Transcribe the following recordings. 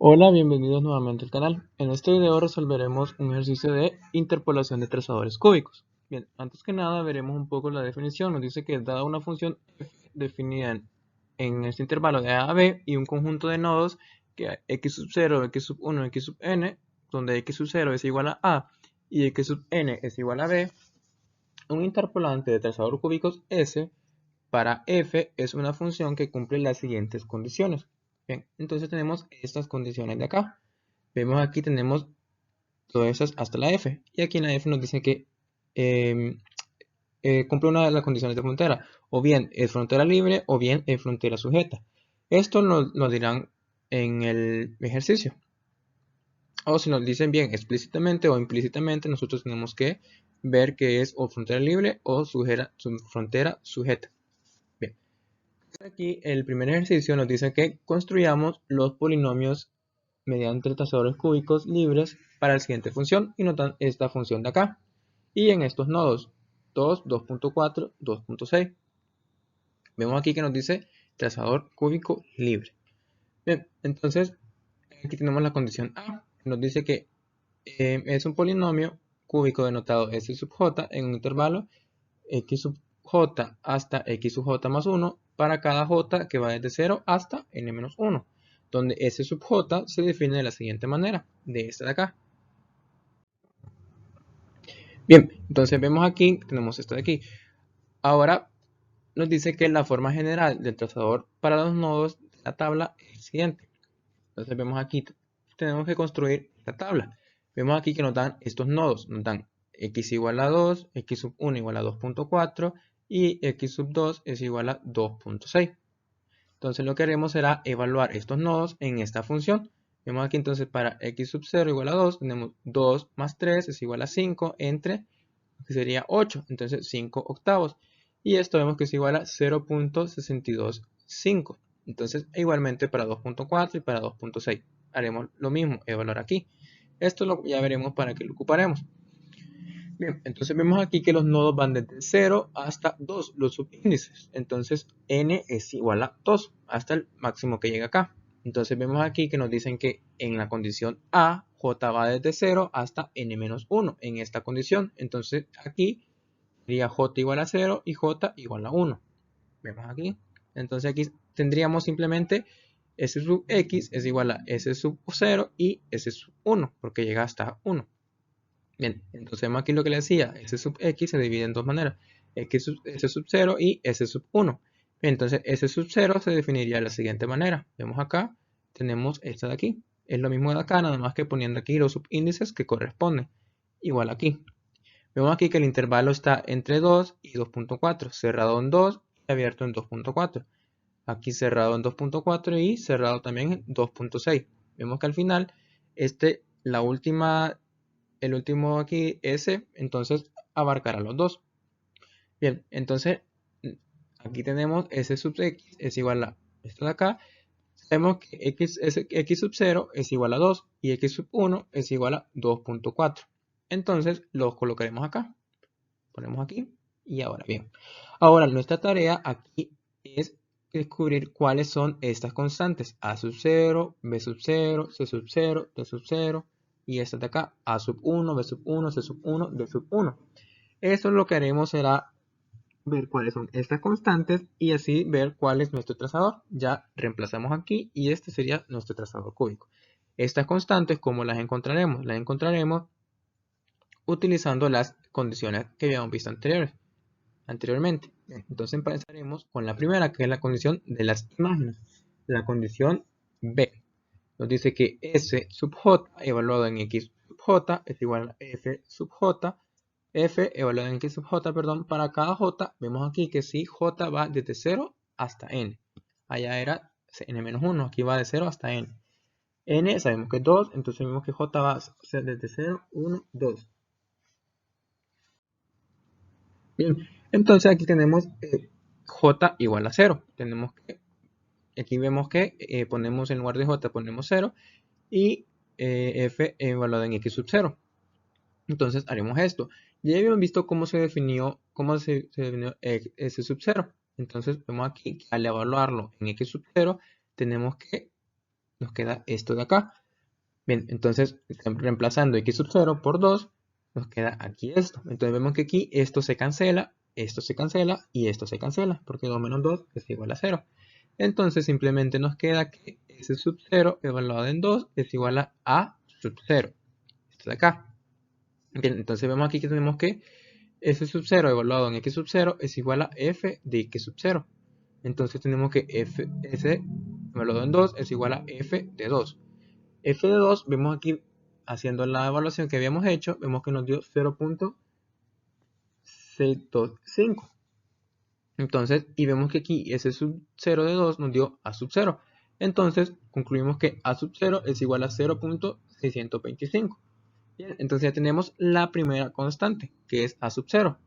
Hola, bienvenidos nuevamente al canal. En este video resolveremos un ejercicio de interpolación de trazadores cúbicos. Bien, antes que nada veremos un poco la definición. Nos dice que dada una función f definida en este intervalo de a a b y un conjunto de nodos que x sub 0, x sub 1, x sub n, donde x sub 0 es igual a y x sub n es igual a b, un interpolante de trazador cúbicos S para f es una función que cumple las siguientes condiciones. Bien, entonces tenemos estas condiciones de acá. Vemos aquí tenemos todas esas hasta la f. Y aquí en la f nos dice que eh, cumple una de las condiciones de frontera. O bien es frontera libre o bien es frontera sujeta. Esto nos dirán en el ejercicio. O si nos dicen bien explícitamente o implícitamente, nosotros tenemos que ver que es o frontera libre o frontera sujeta. Bien. Aquí el primer ejercicio nos dice que construyamos los polinomios mediante trazadores cúbicos libres para la siguiente función y nos dan esta función de acá. Y en estos nodos 2, 2.4, 2.6. Vemos aquí que nos dice trazador cúbico libre. Bien, entonces aquí tenemos la condición A. Nos dice que es un polinomio cúbico denotado S sub j en un intervalo x sub j hasta x sub j más 1 para cada j que va desde 0 hasta n-1, donde S sub j se define de la siguiente manera, de esta de acá. Bien, entonces vemos aquí, tenemos esto de aquí. Ahora nos dice que la forma general del trazador para los nodos de la tabla es el siguiente. Entonces vemos aquí, tenemos que construir la tabla. Vemos aquí que nos dan estos nodos, nos dan x igual a 2, x sub 1 igual a 2.4 y x sub 2 es igual a 2.6. Entonces lo que haremos será evaluar estos nodos en esta función. Vemos aquí entonces para x sub 0 igual a 2, tenemos 2 más 3 es igual a 5 entre, que sería 8, entonces 5 octavos. Y esto vemos que es igual a 0.625. Entonces igualmente para 2.4 y para 2.6 haremos lo mismo, evaluar aquí. Esto ya veremos para qué lo ocuparemos. Bien, entonces vemos aquí que los nodos van desde 0 hasta 2, los subíndices. Entonces n es igual a 2 hasta el máximo que llega acá. Entonces vemos aquí que nos dicen que en la condición A, j va desde 0 hasta n-1 en esta condición. Entonces aquí sería j igual a 0 y j igual a 1. Vemos aquí. Entonces aquí tendríamos simplemente s sub x es igual a s sub 0 y s sub 1, porque llega hasta 1. Bien, entonces vemos aquí lo que le decía, s sub x se divide en dos maneras, s sub 0 y s sub 1. Bien, entonces s sub 0 se definiría de la siguiente manera. Vemos acá, tenemos esta de aquí. Es lo mismo de acá, nada más que poniendo aquí los subíndices que corresponden. Igual aquí. Vemos aquí que el intervalo está entre 2 y 2.4, cerrado en 2 y abierto en 2.4. Aquí cerrado en 2.4 y cerrado también en 2.6. Vemos que al final, el último aquí, S, entonces abarcará los dos. Bien, entonces aquí tenemos S sub X es igual a esto de acá. Sabemos que X sub 0 es igual a 2 y X sub 1 es igual a 2.4. Entonces los colocaremos acá. Ponemos aquí y ahora bien. Ahora nuestra tarea aquí es descubrir cuáles son estas constantes. A sub 0, B sub 0, C sub 0, D sub 0 y esta de acá. A sub 1, B sub 1, C sub 1, D sub 1. Esto lo que haremos será ver cuáles son estas constantes y así ver cuál es nuestro trazador. Ya reemplazamos aquí y este sería nuestro trazador cúbico. Estas constantes, ¿cómo las encontraremos? Las encontraremos utilizando las condiciones que habíamos visto anteriormente. Entonces empezaremos con la primera, que es la condición de las imágenes. La condición B nos dice que S sub j evaluado en X sub j es igual a F sub j. F evaluado en X sub j, perdón, para cada j, vemos aquí que si j va desde 0 hasta n. Allá era n-1, aquí va de 0 hasta n. N sabemos que es 2, entonces vemos que j va desde 0, 1, 2. Bien, entonces aquí tenemos j igual a 0. Aquí vemos que ponemos en lugar de j, ponemos 0 y f evaluado en x sub 0. Entonces haremos esto. Ya habíamos visto cómo se definió s sub 0. Entonces vemos aquí que al evaluarlo en x sub 0 tenemos que nos queda esto de acá. Bien, entonces reemplazando x sub 0 por 2, nos queda aquí esto. Entonces vemos que aquí esto se cancela y esto se cancela, porque 2 menos 2 es igual a 0. Entonces simplemente nos queda que s sub 0 evaluado en 2 es igual a sub 0. Esto de acá. Bien, entonces vemos aquí que tenemos que s sub 0 evaluado en x sub 0 es igual a f de x sub 0. Entonces tenemos que s evaluado en 2 es igual a f de 2. F de 2, vemos aquí, haciendo la evaluación que habíamos hecho, vemos que nos dio 0.625. Entonces, y vemos que aquí S sub 0 de 2 nos dio A sub 0. Entonces, concluimos que A sub 0 es igual a 0.625. Bien, entonces ya tenemos la primera constante, que es A sub 0.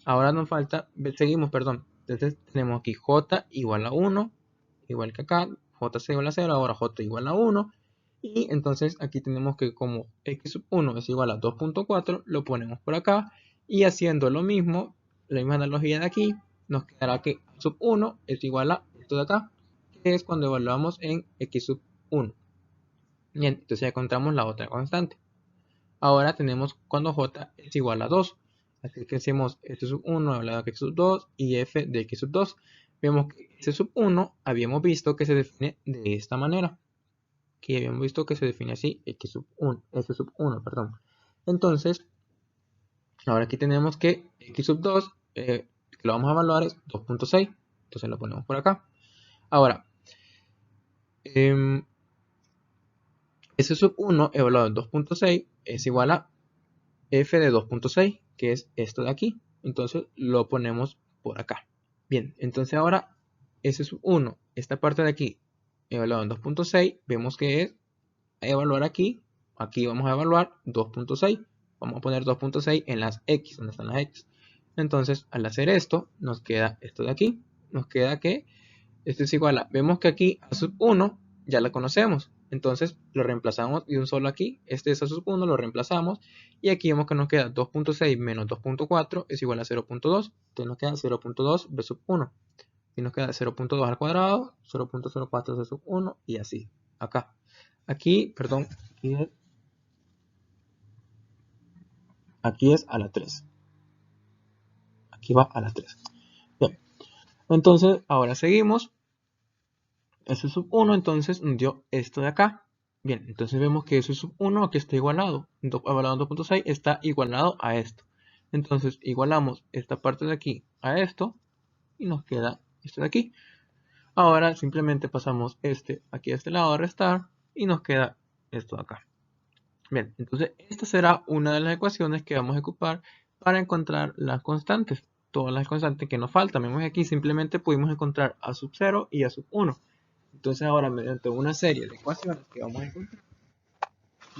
Ahora nos falta, seguimos, perdón. Entonces tenemos aquí J igual a 1, igual que acá, J igual a 0, ahora J igual a 1. Y entonces aquí tenemos que como x sub 1 es igual a 2.4, lo ponemos por acá. Y haciendo lo mismo, la misma analogía de aquí, nos quedará que a sub 1 es igual a esto de acá, que es cuando evaluamos en x sub 1. Bien, entonces ya encontramos la otra constante. Ahora tenemos cuando j es igual a 2. Así que hacemos s sub 1 elevado a x sub 2 y f de x sub 2. Vemos que s sub 1 habíamos visto que se define de esta manera. Que habíamos visto que se define así x sub 1, s sub 1, perdón. Entonces, ahora aquí tenemos que x sub 2, que lo vamos a evaluar es 2.6. Entonces lo ponemos por acá. Ahora, s sub 1 evaluado en 2.6 es igual a f de 2.6, que es esto de aquí. Entonces lo ponemos por acá. Bien, entonces ahora s sub 1, esta parte de aquí, evaluado en 2.6, vemos que es evaluar aquí. Aquí vamos a evaluar 2.6. Vamos a poner 2.6 en las x, donde están las x. Entonces, al hacer esto, nos queda esto de aquí. Nos queda que esto es igual a, vemos que aquí a sub 1 ya la conocemos. Entonces lo reemplazamos de un solo aquí. Este es a sub 1, lo reemplazamos. Y aquí vemos que nos queda 2.6 menos 2.4 es igual a 0.2. Entonces nos queda 0.2 b sub 1. Y nos queda 0.2 al cuadrado, 0.04 b sub 1 y así. Acá. Aquí, perdón, aquí es a la 3. Aquí va a la 3. Bien. Entonces, ahora seguimos. S sub 1 entonces nos dio esto de acá. Bien, entonces vemos que S sub 1 aquí está igualado. Igualado en 2.6 está igualado a esto. Entonces igualamos esta parte de aquí a esto y nos queda esto de aquí. Ahora simplemente pasamos este aquí a este lado a restar y nos queda esto de acá. Bien, entonces esta será una de las ecuaciones que vamos a ocupar para encontrar las constantes. Todas las constantes que nos faltan. Vemos que aquí simplemente pudimos encontrar a sub 0 y a sub 1. Entonces ahora mediante una serie de ecuaciones que vamos a encontrar,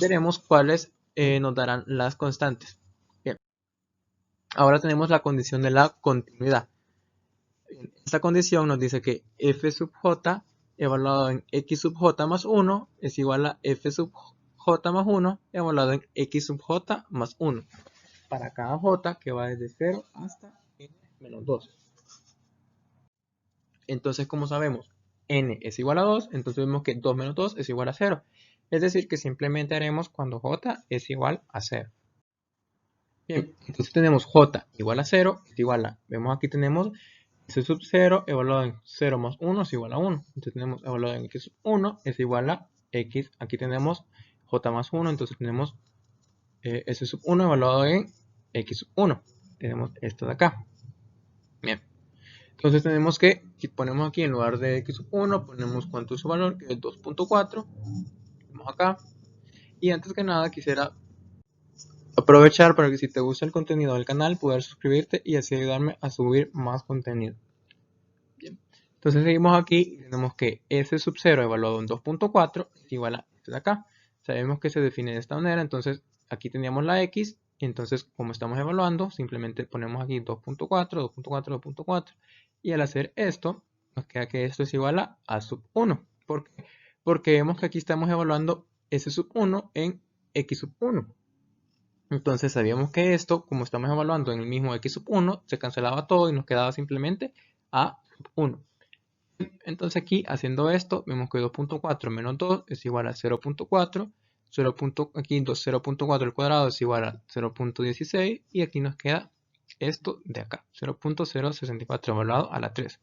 veremos cuáles nos darán las constantes. Bien, ahora tenemos la condición de la continuidad. Esta condición nos dice que f sub j evaluado en x sub j más 1 es igual a f sub j más 1 evaluado en x sub j más 1 para cada j que va desde 0 hasta n menos 2. Entonces, como sabemos, n es igual a 2, entonces vemos que 2 menos 2 es igual a 0. Es decir, que simplemente haremos cuando j es igual a 0. Bien, entonces tenemos j igual a 0, es igual a, vemos aquí tenemos s sub 0 evaluado en 0 más 1 es igual a 1. Entonces tenemos evaluado en x sub 1 es igual a x, aquí tenemos j más 1, entonces tenemos s sub 1 evaluado en x sub 1. Tenemos esto de acá. Bien. Entonces tenemos que, si ponemos aquí en lugar de x sub 1, ponemos cuánto es su valor, que es 2.4. Vamos acá. Y antes que nada quisiera aprovechar para que si te gusta el contenido del canal, poder suscribirte y así ayudarme a subir más contenido. Bien. Entonces seguimos aquí y tenemos que s sub 0 evaluado en 2.4 es igual a este de acá. Sabemos que se define de esta manera, entonces aquí teníamos la x. Y entonces, como estamos evaluando, simplemente ponemos aquí 2.4, 2.4, 2.4. Y al hacer esto, nos queda que esto es igual a sub 1. ¿Por qué? Porque vemos que aquí estamos evaluando s sub 1 en x sub 1. Entonces sabíamos que esto, como estamos evaluando en el mismo x sub 1, se cancelaba todo y nos quedaba simplemente a sub 1. Entonces aquí haciendo esto vemos que 2.4 menos 2 es igual a 0.4, aquí 0.4 al cuadrado es igual a 0.16 y aquí nos queda esto de acá, 0.064 evaluado a la 3.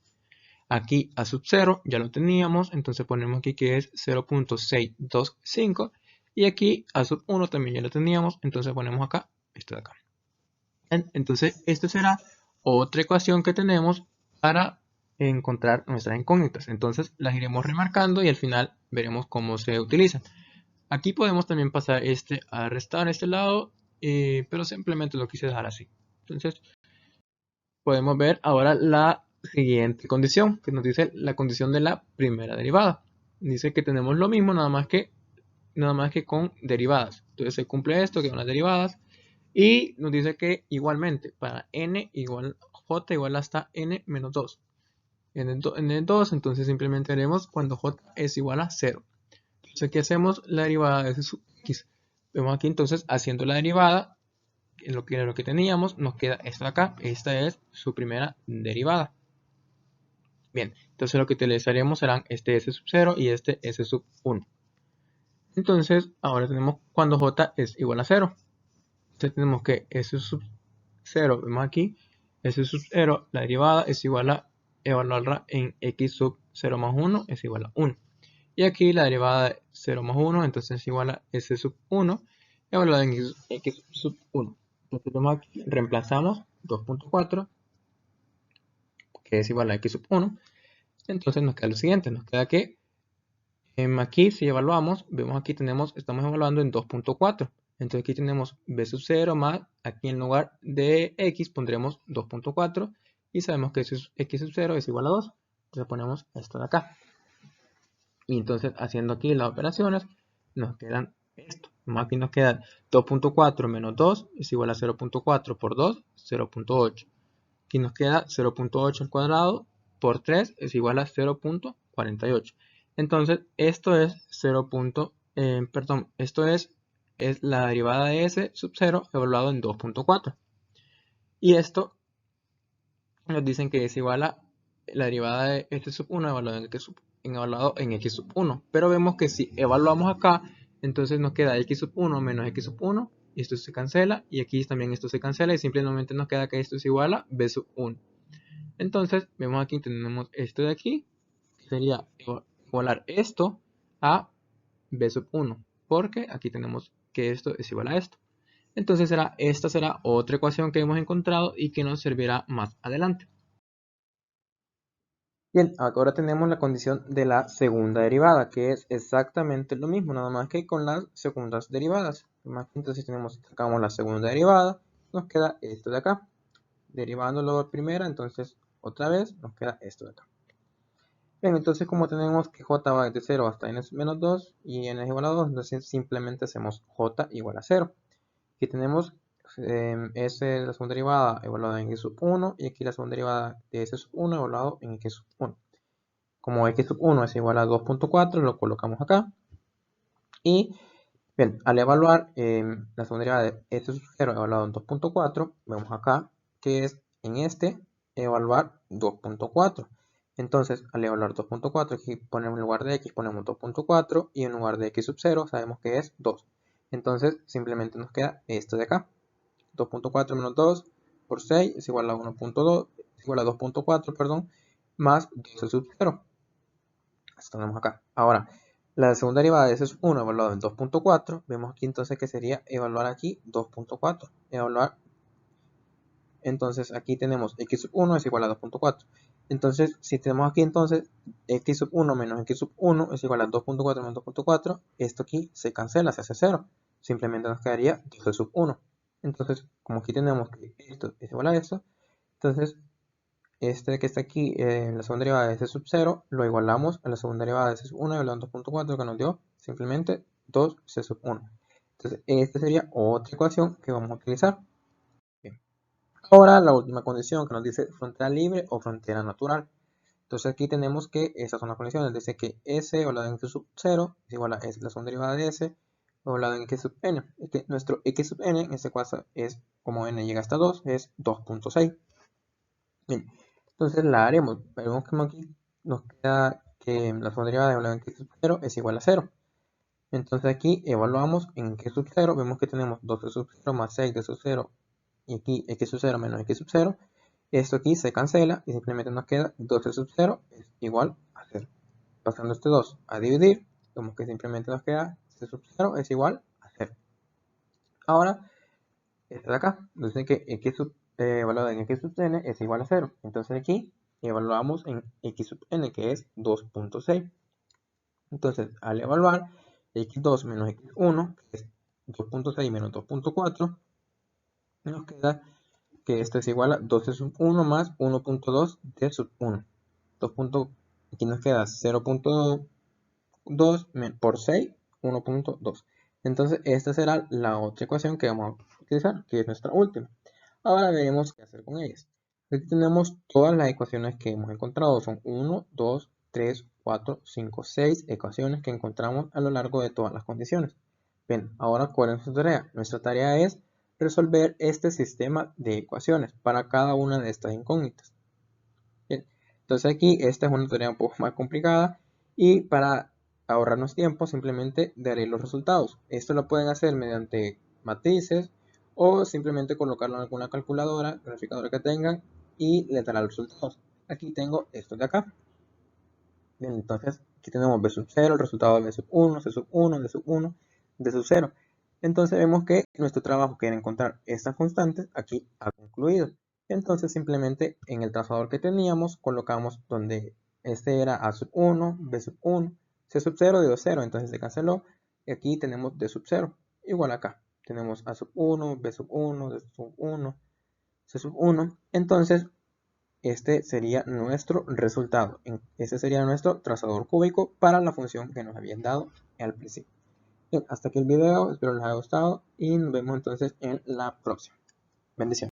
Aquí a sub 0 ya lo teníamos, entonces ponemos aquí que es 0.625 y aquí a sub 1 también ya lo teníamos, entonces ponemos acá esto de acá. Entonces esta será otra ecuación que tenemos para encontrar nuestras incógnitas. Entonces las iremos remarcando y al final veremos cómo se utilizan. Aquí podemos también pasar este a restar este lado, pero simplemente lo quise dejar así. Entonces podemos ver ahora la siguiente condición, que nos dice la condición de la primera derivada. Dice que tenemos lo mismo, nada más que con derivadas. Entonces se cumple esto, que son las derivadas. Y nos dice que igualmente para n igual j igual hasta n menos 2. En el 2, entonces simplemente haremos cuando j es igual a 0. Entonces aquí hacemos la derivada de s sub x. Vemos aquí entonces haciendo la derivada, en lo que teníamos, nos queda esto de acá. Esta es su primera derivada. Bien, entonces lo que utilizaremos serán este s sub 0 y este s sub 1. Entonces ahora tenemos cuando j es igual a 0. Entonces tenemos que s sub 0, vemos aquí, s sub 0, la derivada es igual a evaluarla en x sub 0 más 1 es igual a 1. Y aquí la derivada de 0 más 1, entonces es igual a s sub 1, evaluada en x sub 1. Entonces vemos aquí, reemplazamos 2.4, que es igual a x sub 1. Entonces nos queda lo siguiente, nos queda que aquí si evaluamos, vemos aquí estamos evaluando en 2.4. Entonces aquí tenemos b sub 0 más, aquí en lugar de x pondremos 2.4 y sabemos que x sub 0 es igual a 2. Entonces ponemos esto de acá. Y entonces haciendo aquí las operaciones nos quedan esto. Aquí nos queda 2.4 menos 2 es igual a 0.4 por 2, 0.8. Aquí nos queda 0.8 al cuadrado por 3 es igual a 0.48. Entonces, esto es es la derivada de s sub 0 evaluado en 2.4. Y esto nos dicen que es igual a la derivada de s sub 1 evaluado en x sub 1. Pero vemos que si evaluamos acá, entonces nos queda x sub 1 menos x sub 1. Y esto se cancela. Y aquí también esto se cancela. Y simplemente nos queda que esto es igual a b sub 1. Entonces, vemos aquí, tenemos esto de aquí, que sería igualar esto a b sub 1, porque aquí tenemos que esto es igual a esto. Entonces, esta será otra ecuación que hemos encontrado y que nos servirá más adelante. Bien, ahora tenemos la condición de la segunda derivada, que es exactamente lo mismo, nada más que con las segundas derivadas. Entonces, sacamos la segunda derivada, nos queda esto de acá. Derivándolo de primera, entonces otra vez nos queda esto de acá. Bien, entonces como tenemos que j va de 0 hasta n menos 2 y n es igual a 2, entonces simplemente hacemos j igual a 0. Aquí tenemos s la segunda derivada evaluada en x sub 1 y aquí la segunda derivada de s sub 1 evaluado en x sub 1. Como x sub 1 es igual a 2.4, lo colocamos acá. Y bien, al evaluar la segunda derivada de s sub 0 evaluado en 2.4, vemos acá que es en este evaluar 2.4. Entonces, al evaluar 2.4, aquí ponemos en lugar de x, ponemos 2.4 y en lugar de x sub 0 sabemos que es 2. Entonces, simplemente nos queda esto de acá. 2.4 menos 2 por 6 es igual a 1.2, es igual a 2.4, perdón, más 2 sub 0. Esto tenemos acá. Ahora, la segunda derivada de s sub 1 evaluado en 2.4, vemos aquí entonces que sería evaluar aquí 2.4. Evaluar. Entonces aquí tenemos x sub 1 es igual a 2.4. Entonces, si tenemos aquí entonces x sub 1 menos x sub 1 es igual a 2.4 menos 2.4, esto aquí se cancela, se hace 0. Simplemente nos quedaría 2 sub 1. Entonces, como aquí tenemos que esto es igual a esto, entonces este que está aquí, la segunda derivada de s sub 0, lo igualamos a la segunda derivada de s sub 1 igual a 2.4 que nos dio simplemente 2c sub 1. Entonces, esta sería otra ecuación que vamos a utilizar. Bien. Ahora, la última condición que nos dice frontera libre o frontera natural. Entonces, aquí tenemos que estas son las condiciones. Dice que s igual a x sub 0 es igual a s, la segunda derivada de s igual a x sub n. Que nuestro x sub n en este caso es, como n llega hasta 2, es 2.6. Bien. Entonces la haremos. Veremos que aquí nos queda que la segunda derivada de w en x sub 0 es igual a 0. Entonces aquí evaluamos en x sub 0, vemos que tenemos 2 sub 0 más 6 de sub 0 y aquí x sub 0 menos x sub 0. Esto aquí se cancela y simplemente nos queda 2 sub 0 es igual a 0. Pasando este 2 a dividir, vemos que simplemente nos queda c sub 0 es igual a 0. Ahora, esta de acá, nos dice que x sub evaluado en x sub n es igual a 0. Entonces aquí evaluamos en x sub n, que es 2.6. Entonces, al evaluar x2 menos x1, que es 2.6 menos 2.4, nos queda que esto es igual a 12 sub 1 más 1.2 de sub 1. Aquí nos queda 0.2 por 6, 1.2. Entonces, esta será la otra ecuación que vamos a utilizar, que es nuestra última. Ahora veremos qué hacer con ellas. Aquí tenemos todas las ecuaciones que hemos encontrado. Son 1, 2, 3, 4, 5, 6 ecuaciones que encontramos a lo largo de todas las condiciones. Bien, ahora ¿cuál es nuestra tarea? Nuestra tarea es resolver este sistema de ecuaciones para cada una de estas incógnitas. Bien, entonces aquí esta es una tarea un poco más complicada y para ahorrarnos tiempo simplemente daré los resultados. Esto lo pueden hacer mediante matrices o simplemente colocarlo en alguna calculadora, graficadora que tengan y les dará los resultados. Aquí tengo estos de acá. Bien, entonces aquí tenemos b sub 0, el resultado de b sub 1, c sub 1, d sub 1, d sub 0. Entonces vemos que nuestro trabajo que era encontrar estas constantes aquí ha concluido. Entonces simplemente en el trazador que teníamos colocamos donde este era a sub 1, b sub 1, c sub 0, d sub 0. Entonces se canceló y aquí tenemos d sub 0. Igual acá tenemos a sub 1, b sub 1, d sub 1, c sub 1. Entonces este sería nuestro resultado. Este sería nuestro trazador cúbico para la función que nos habían dado al principio. Bien, hasta aquí el video, espero les haya gustado y nos vemos entonces en la próxima. Bendiciones.